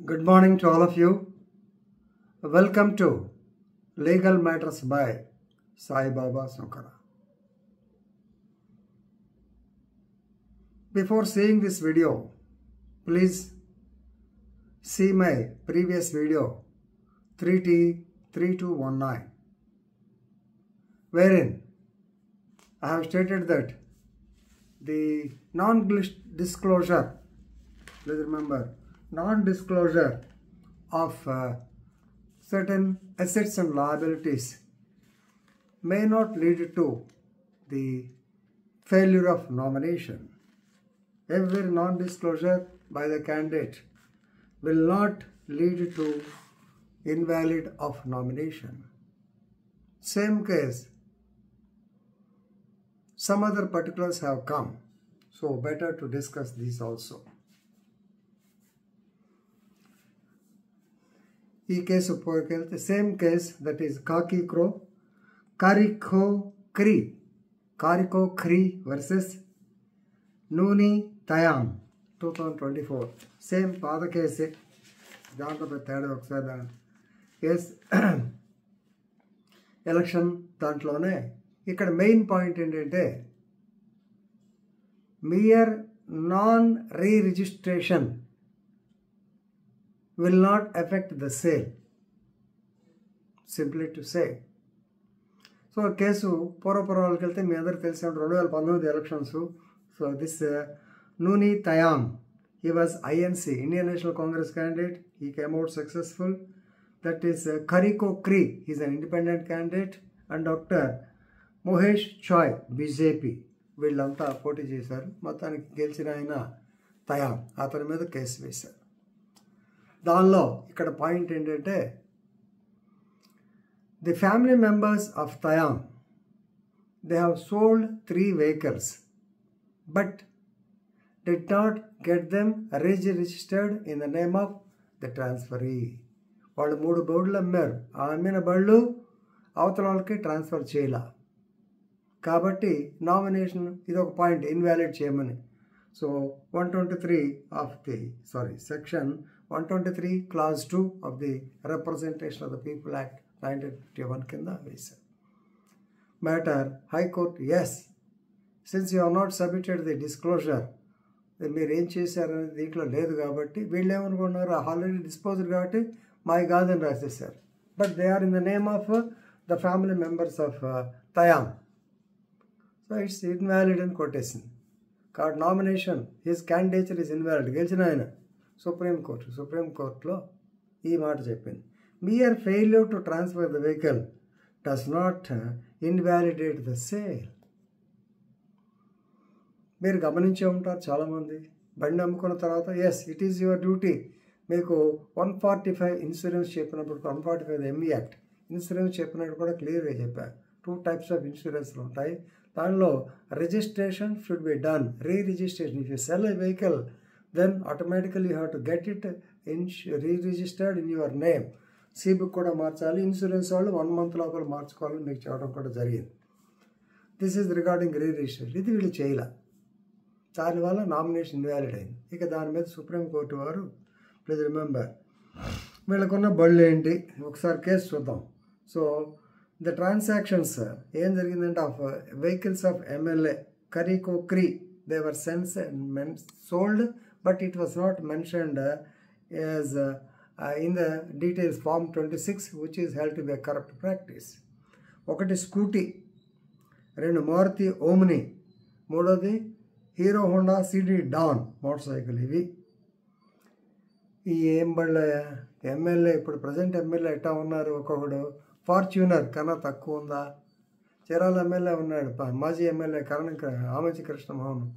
Good morning to all of you. Welcome to Legal Matters by Sai Baba Sankara. Before seeing this video, please see my previous video 3T3219, wherein I have stated that the non-disclosure, please remember, non-disclosure of certain assets and liabilities may not lead to the failure of nomination. Every non-disclosure by the candidate will not lead to invalid of nomination. Same case, some other particulars have come, so better to discuss these also. ఈ case పోకెళ్తే same case that is కారికో క్రీ versus నూని తయామ్ 2024 same పాత కేసే, దాంట్లో తేడా ఒకసారి కేస్ ఎలక్షన్ దాంట్లోనే. ఇక్కడ మెయిన్ పాయింట్ ఏంటంటే mere non registration will not affect the sale, simply to say. So case పూర్వపురాలకు వెళ్తే మీ అందరికి తెలిసినట్టు 2019 ఎలక్షన్స్. సో దిస్ నూని తయామ్, he was INC, Indian National Congress candidate. He came out successful. That is Kariko Cree, he is an independent candidate, and Dr. Mohesh Choi, BJP, వీళ్ళంతా పోటీ చేశారు. మొత్తానికి గెలిచిన ఆయన తయామ్, అతని మీద కేసు వేశారు. దానిలో ఇక్కడ పాయింట్ ఏంటంటే the family members of Thayam, they have sold 3 vehicles but did not get them registered in the name of the transferee. వాళ్ళు 3 బళ్ళు అమ్మారు, ఆ అమ్మిన బళ్ళు అవతల వాళ్ళకి ట్రాన్స్ఫర్ చేయాల. కాబట్టి నామినేషన్ ఇది ఒక పాయింట్ ఇన్వాలిడ్ చేయమని. So 123 of the section 123 clause 2 of the Representation of the People Act 1951 కింద వేశారు. Matter high court, as since you have not submitted the disclosure, మీరు ఏం చేశారనేది దీంట్లో లేదు కాబట్టి వీళ్ళు ఏమనుకున్నారు, ఆల్రెడీ డిస్పోజ్డ్ కాబట్టి మావి కాదని రాసేసారు. But they are in the name of the family members of Thayam, so it's invalid అని కొట్టేసింది. కాబట్టి nomination his candidature is invalid. గెలిచిన ఆయన సుప్రీంకోర్టులో ఈ మాట చెప్పింది. Mere failure to transfer the vehicle does not invalidate the sale. మీరు గమనించే ఉంటారు చాలామంది, బండి అమ్ముకున్న తర్వాత as it is your duty, మీకు 145 ఇన్సూరెన్స్ చెప్పినప్పుడు 145 ME యాక్ట్ ఇన్సూరెన్స్ చెప్పినప్పుడు కూడా క్లియర్గా చెప్పారు. 2 types ఆఫ్ ఇన్సూరెన్స్లు ఉంటాయి. దానిలో registration should be done, registration. If you cell a vehicle then automatically you have to get it re-registered in your name. C-book కూడా మార్చాలి. ఇన్సూరెన్స్ వాళ్ళు 1 month లోపల మార్చుకోవాలని మీకు చెప్పడం కూడా జరిగింది. This is regarding registration. ఇది వీళ్ళు చేయాల, దానివల్ల నామినేషన్ ఇన్వాలిడ్ అయింది. ఇక దాని మీద సుప్రీంకోర్టు వారు, ప్లీజ్ రిమెంబర్, వీళ్ళకున్న బళ్ళు ఏంటి ఒకసారి కేసు చూద్దాం. సో ద ట్రాన్సాక్షన్స్ ఏం జరిగిందంటే of vehicles of MLA Kariko క్రీ, they were sold, but it was not mentioned as in the details form 26, which is held to be a corrupt practice. ఒకటి scooty, 2 Maruti Omni, 3ది Hero Honda CD Dawn motorcycle. ఇవి ఈ ఏం బళ్ళ MLA, ఇప్పుడు present MLA ఎట్టా ఉన్నారు, ఒక్కొక్కడు Fortuner కన్నా తక్కువ ఉందా. చీరాల ఎమ్మెల్యే ఉన్నాడు, మాజీ ఎమ్మెల్యే ఆమంచి కృష్ణమోహన్.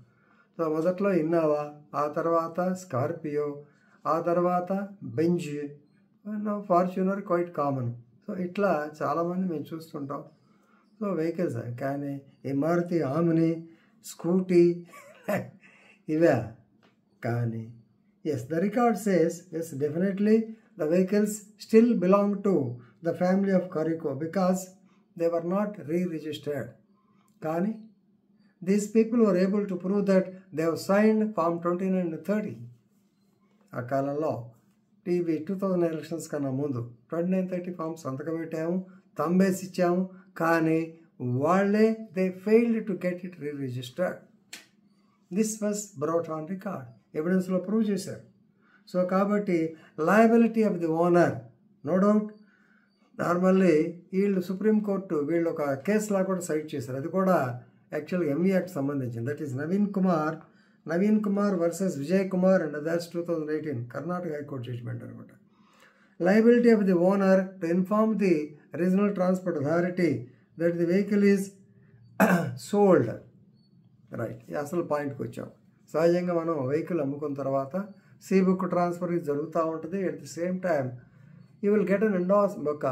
సో మొదట్లో ఇన్నోవా, ఆ తర్వాత స్కార్పియో, ఆ తర్వాత Benz, Fortuner quite common. So ఇట్లా చాలామంది మేము చూస్తుంటాం. సో వెహికల్స్ కానీ ఈ మారుతి ఆమ్ని, స్కూటీ ఇవే. కానీ as the record says as definitely the vehicles still belong to the family of Kalikho because they were not re-registered. Kani, these people were able to prove that they have signed Form 29 and 30. ఆ కాలంలో TV 2000 elections కన్నా ముందు 2930 forms సంతకం పెట్టాము, తంబేసి ఇచ్చాము, కానీ వాళ్ళే they failed to get it registered. This was brought on record, ఎవిడెన్స్లో ప్రూవ్ చేశారు. సో కాబట్టి liability of the owner, no doubt. Normally వీళ్ళు సుప్రీంకోర్టు వీళ్ళు ఒక కేసులా కూడా సైట్ చేశారు, అది కూడా యాక్చువల్గా ఎంవీ యాక్ట్ సంబంధించింది. That is Naveen Kumar versus Vijay Kumar and that's 2018 Karnataka high court judgement అనమాట. Liability of the owner to inform the regional transport authority that the vehicle is sold. Right, అసలు పాయింట్కి వచ్చాం. సహజంగా మనం వెహికల్ అమ్ముకున్న తర్వాత సీ బుక్ ట్రాన్స్ఫర్ జరుగుతూ ఉంటుంది. At the same time you will get an endorse, ఒక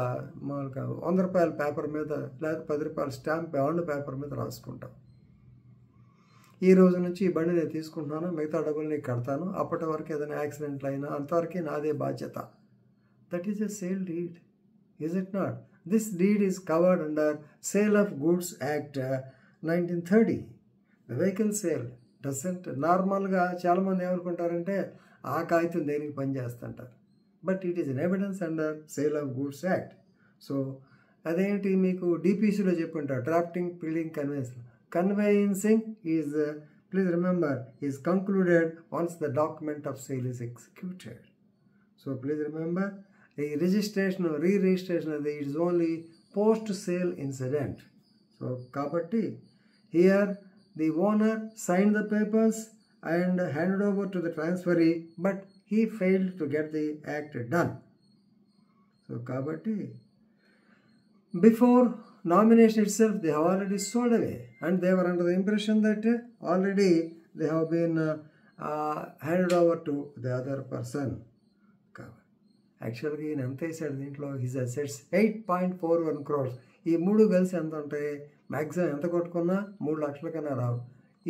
100 రూపాయల పేపర్ మీద లేదా 10 రూపాయల స్టాంప్ బాండ్ పేపర్ మీద రాసుకుంటాం. ఈ రోజు నుంచి ఈ బండి నేను తీసుకుంటున్నాను, మిగతా డబ్బులు నీకు కడతాను, అప్పటి వరకు ఏదైనా యాక్సిడెంట్లు అయినా అంతవరకు నాదే బాధ్యత. That is a sale deed, is it not? This deed is covered under sale of goods act 1930. The vehicle sale doesn't, నార్మల్గా చాలామంది ఏమనుకుంటారంటే ఆ కాగితం దేనికి పనిచేస్తుంటారు, but it is an evidence under sale of goods act. So అదేంటి మీకు డిపిసిలో చెప్పుంటారు, drafting, building, conveyancing is, please remember, is concluded once the document of sale is executed. So please remember, ఈ రిజిస్ట్రేషన్ రిజిస్ట్రేషన్ అది it's only post sale incident. So కాబట్టి here the owner sign the papers and handed over to the transferee, but he failed to get the act done. So kabatti before nomination itself they have already sold away, and they were under the impression that already they have been handed over to the other person. Actually in anta isadu dintlo his assets 8.41 crores. ఈ మూడు కలిసి ఎంత ఉంటాయి? Maximum ఎంత కొట్టుకున్నా 3 లక్షల కన్నా రావు.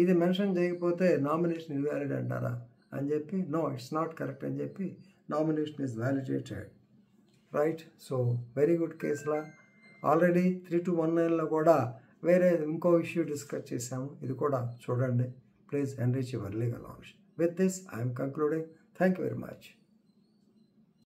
ఇది mention చేయకపోతే నామినేషన్ ఇన్వాలిడ్ అంటారా అని చెప్పి, నో ఇట్స్ నాట్ కరెక్ట్ అని చెప్పి nomination is validated. Right, so very good కేసులా. ఆల్రెడీ 3219లో కూడా వేరే ఇంకో ఇష్యూ డిస్కస్ చేశాము, ఇది కూడా చూడండి. Please enrich your legal knowledge. With this I'm concluding. Thank you very much.